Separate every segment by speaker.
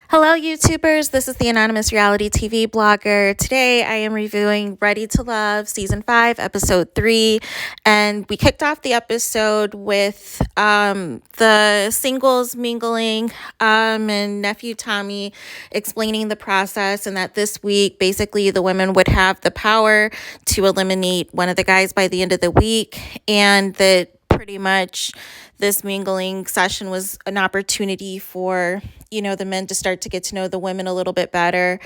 Speaker 1: Hello, YouTubers. This is the Anonymous Reality TV blogger. Today, I am reviewing Ready to Love Season 5, Episode 3. And we kicked off the episode with the singles mingling and nephew Tommy explaining the process, and that this week, basically, the women would have the power to eliminate one of the guys by the end of the week, and that pretty much this mingling session was an opportunity for the men to start to get to know the women a little bit better.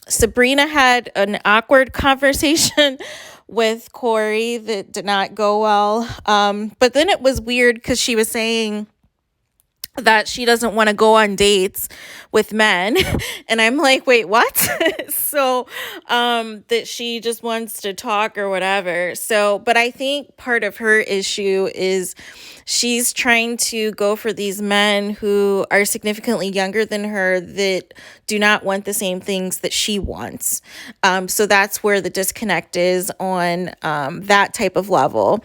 Speaker 1: Sabrina had an awkward conversation with Corey that did not go well, but then it was weird because she was saying that she doesn't want to go on dates with men. And I'm like, wait, what? So that she just wants to talk or whatever. So, but I think part of her issue is she's trying to go for these men who are significantly younger than her that do not want the same things that she wants. So that's where the disconnect is on that type of level.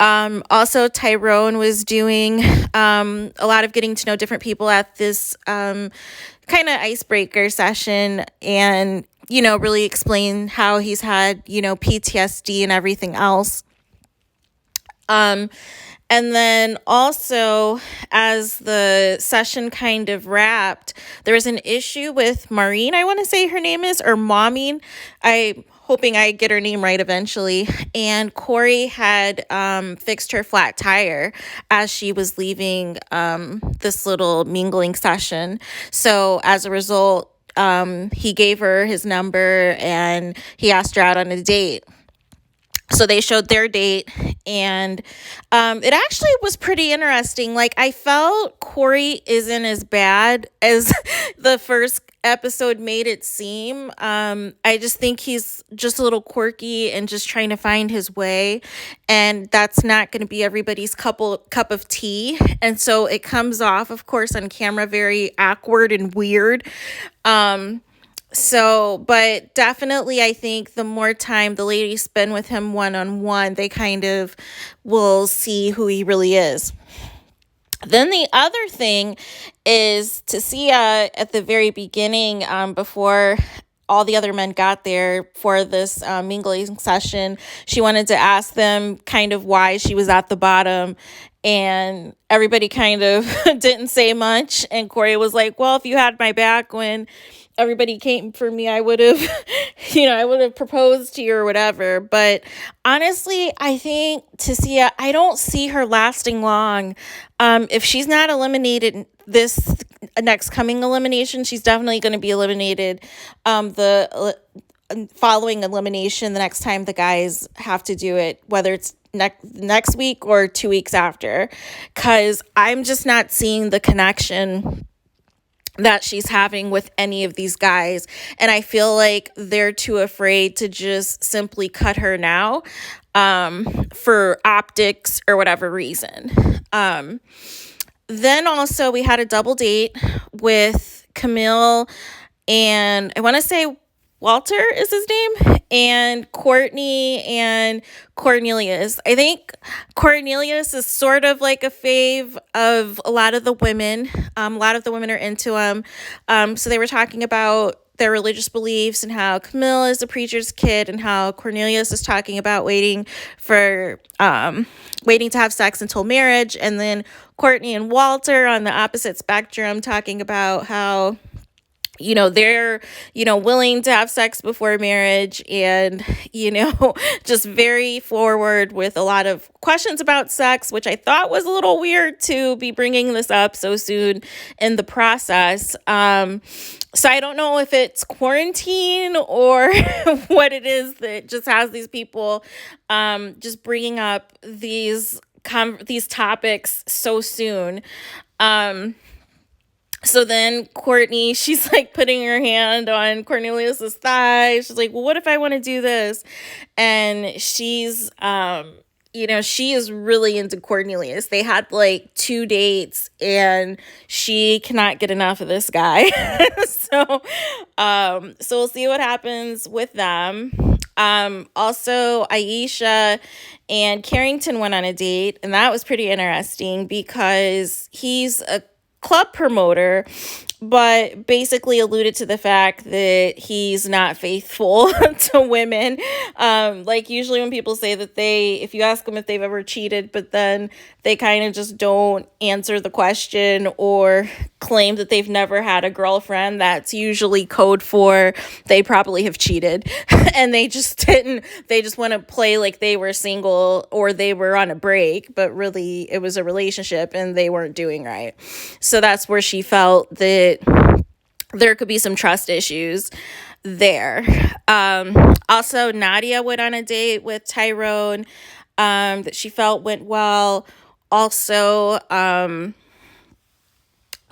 Speaker 1: Also, Tyrone was doing a lot of getting to know different people at this kind of icebreaker session, and really explain how he's had PTSD and everything else. And then also, as the session kind of wrapped, there was an issue with Maureen, I want to say her name is, or Maureen. I'm hoping I get her name right eventually. And Corey had fixed her flat tire as she was leaving this little mingling session. So as a result, he gave her his number and he asked her out on a date. So they showed their date, and it actually was pretty interesting. Like, I felt Corey isn't as bad as the first episode made it seem. I just think he's just a little quirky and just trying to find his way, and that's not going to be everybody's cup of tea. And so it comes off, of course, on camera very awkward and weird. But definitely I think the more time the ladies spend with him one-on-one, they kind of will see who he really is. Then the other thing is to see at the very beginning, before all the other men got there for this mingling session, she wanted to ask them kind of why she was at the bottom, and everybody kind of didn't say much. And Corey was like, well, if you had my back when everybody came for me, I would have, I would have proposed to you or whatever. But honestly, I think Tissia, I don't see her lasting long. If she's not eliminated this next coming elimination, she's definitely going to be eliminated the following elimination, the next time the guys have to do it, whether it's next week or 2 weeks after, because I'm just not seeing the connection that she's having with any of these guys. And I feel like they're too afraid to just simply cut her now for optics or whatever reason. Then also we had a double date with Camille and I want to say Walter is his name, and Courtney and Cornelius. I think Cornelius is sort of like a fave of a lot of the women. A lot of the women are into him. So they were talking about their religious beliefs and how Camille is a preacher's kid and how Cornelius is talking about waiting to have sex until marriage. And then Courtney and Walter on the opposite spectrum talking about how they're, willing to have sex before marriage and, just very forward with a lot of questions about sex, which I thought was a little weird to be bringing this up so soon in the process. So I don't know if it's quarantine or what it is that just has these people just bringing up these topics so soon. So then Courtney, she's like putting her hand on Cornelius's thigh. She's like, well, what if I want to do this? And she's, she is really into Cornelius. They had like 2 dates and she cannot get enough of this guy. So we'll see what happens with them. Also, Aisha and Carrington went on a date, and that was pretty interesting because he's a club promoter but basically alluded to the fact that he's not faithful to women. Like usually when people say that if you ask them if they've ever cheated, but then they kind of just don't answer the question or claim that they've never had a girlfriend, that's usually code for they probably have cheated and they just want to play like they were single or they were on a break, but really it was a relationship and they weren't doing right. So that's where she felt that there could be some trust issues there. Also, Nadia went on a date with Tyrone that she felt went well. Also,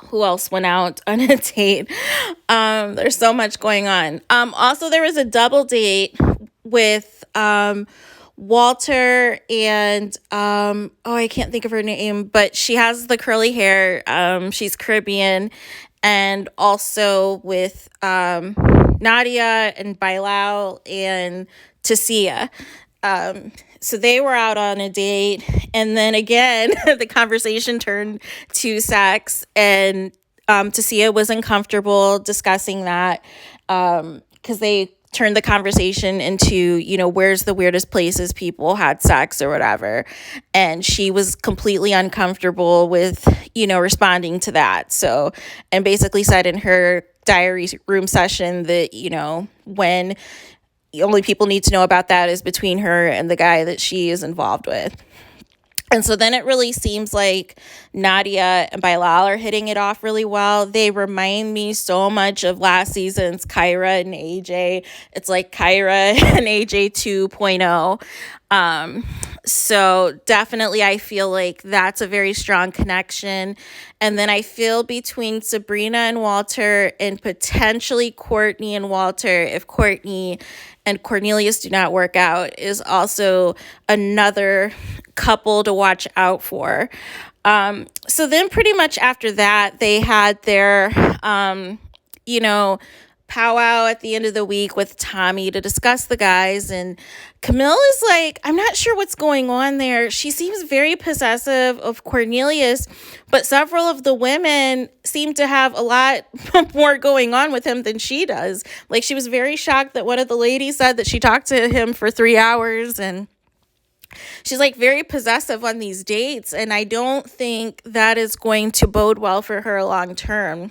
Speaker 1: who else went out on a date? There's so much going on. Also, there was a double date with Walter and I can't think of her name, but she has the curly hair. She's Caribbean, and also with Nadia and Bilal and Tasia. So they were out on a date, and then again the conversation turned to sex, and Tasia was uncomfortable discussing that because they turned the conversation into, where's the weirdest places people had sex or whatever. And she was completely uncomfortable with, responding to that. So, and basically said in her diary room session that, when the only people need to know about that is between her and the guy that she is involved with. And so then it really seems like Nadia and Bilal are hitting it off really well. They remind me so much of last season's Kyra and AJ. It's like Kyra and AJ 2.0. So definitely I feel like that's a very strong connection. And then I feel between Sabrina and Walter and potentially Courtney and Walter, if Courtney and Cornelius do not work out, is also another couple to watch out for. So then pretty much after that, they had their, powwow at the end of the week with Tommy to discuss the guys. And Camille is like, I'm not sure what's going on there. She seems very possessive of Cornelius, but several of the women seem to have a lot more going on with him than she does. Like, she was very shocked that one of the ladies said that she talked to him for 3 hours, and she's like very possessive on these dates. And I don't think that is going to bode well for her long term.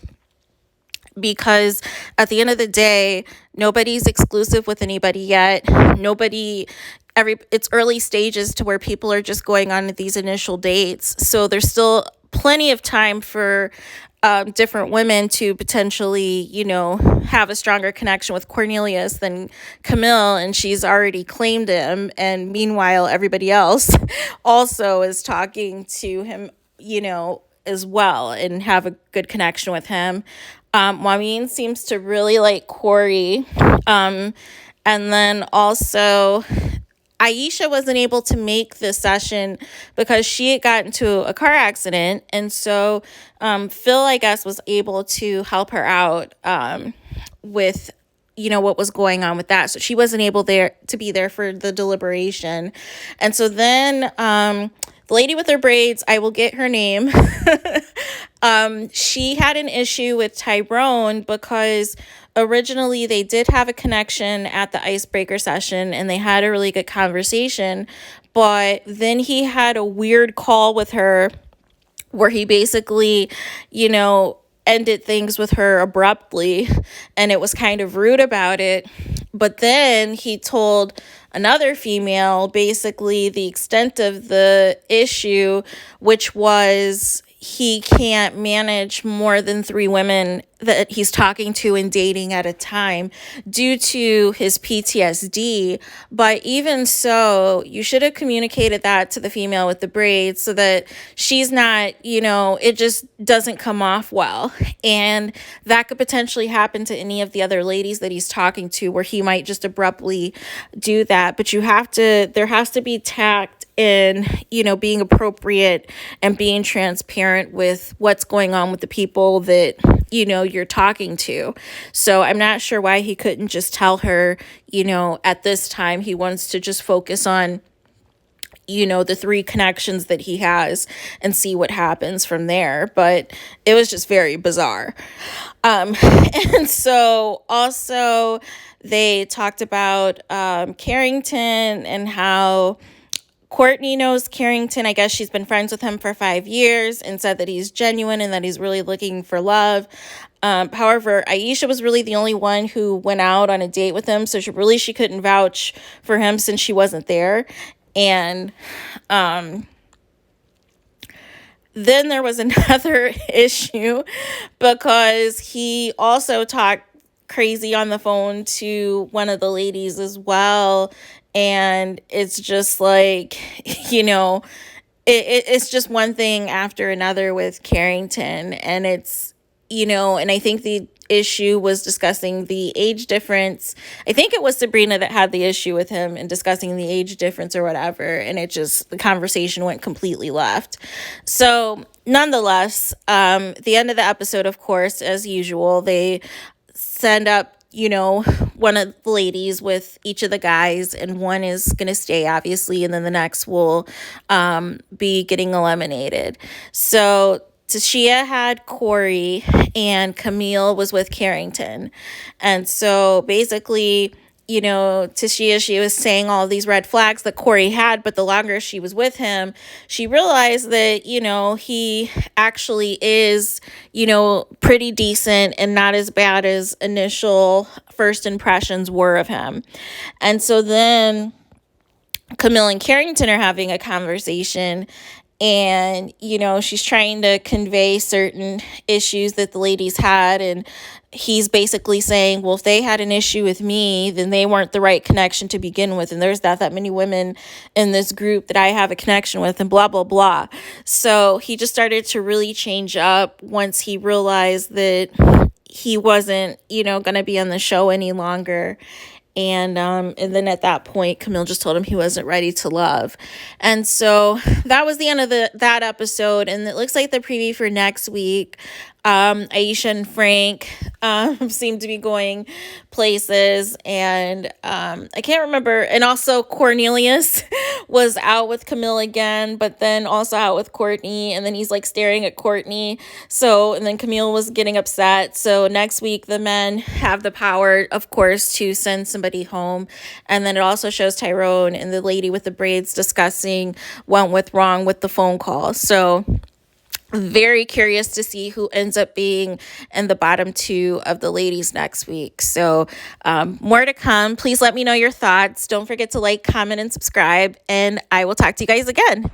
Speaker 1: Because at the end of the day, nobody's exclusive with anybody yet. It's early stages to where people are just going on these initial dates. So there's still plenty of time for different women to potentially, have a stronger connection with Cornelius than Camille, and she's already claimed him. And meanwhile, everybody else also is talking to him, as well, and have a good connection with him. Wameen seems to really like Corey. And then also Aisha wasn't able to make this session because she had gotten into a car accident. And so Phil, I guess, was able to help her out with what was going on with that. So she wasn't able to be there for the deliberation. And so then the lady with her braids, I will get her name. She had an issue with Tyrone because originally they did have a connection at the icebreaker session and they had a really good conversation. But then he had a weird call with her where he basically, ended things with her abruptly, and it was kind of rude about it. But then he told another female basically the extent of the issue, which was he can't manage more than 3 women that he's talking to and dating at a time due to his PTSD. But even so, you should have communicated that to the female with the braids so that she's not, it just doesn't come off well. And that could potentially happen to any of the other ladies that he's talking to, where he might just abruptly do that. But there has to be tact in, being appropriate and being transparent with what's going on with the people that, you're talking to. So I'm not sure why he couldn't just tell her, at this time he wants to just focus on, the three connections that he has and see what happens from there. But it was just very bizarre. And so also they talked about Carrington and how Courtney knows Carrington. I guess she's been friends with him for 5 years and said that he's genuine and that he's really looking for love. However, Aisha was really the only one who went out on a date with him, so she couldn't vouch for him since she wasn't there. And then there was another issue because he also talked crazy on the phone to one of the ladies as well. And it's just like, it's just one thing after another with Carrington. And and I think the issue was discussing the age difference. I think it was Sabrina that had the issue with him and discussing the age difference or whatever. And the conversation went completely left. So nonetheless, the end of the episode, of course, as usual, they send up one of the ladies with each of the guys, and one is going to stay, obviously, and then the next will be getting eliminated. So Tashia had Corey, and Camille was with Carrington. And so basically, Tashia, she was saying all these red flags that Corey had, but the longer she was with him, she realized that, he actually is, pretty decent and not as bad as initial first impressions were of him. And so then Camille and Carrington are having a conversation, and she's trying to convey certain issues that the ladies had, and he's basically saying, well, if they had an issue with me, then they weren't the right connection to begin with, and there's not that many women in this group that I have a connection with, and blah blah blah. So he just started to really change up once he realized that he wasn't going to be on the show any longer. And then at that point, Camille just told him he wasn't ready to love. And so that was the end of that episode. And it looks like the preview for next week, Aisha and Frank seem to be going places. And I can't remember. And also Cornelius was out with Camille again, but then also out with Courtney. And then he's like staring at Courtney. And then Camille was getting upset. So next week, the men have the power, of course, to send somebody home. And then it also shows Tyrone and the lady with the braids discussing what went wrong with the phone call. So very curious to see who ends up being in the bottom two of the ladies next week. So more to come. Please let me know your thoughts. Don't forget to like, comment, and subscribe. And I will talk to you guys again.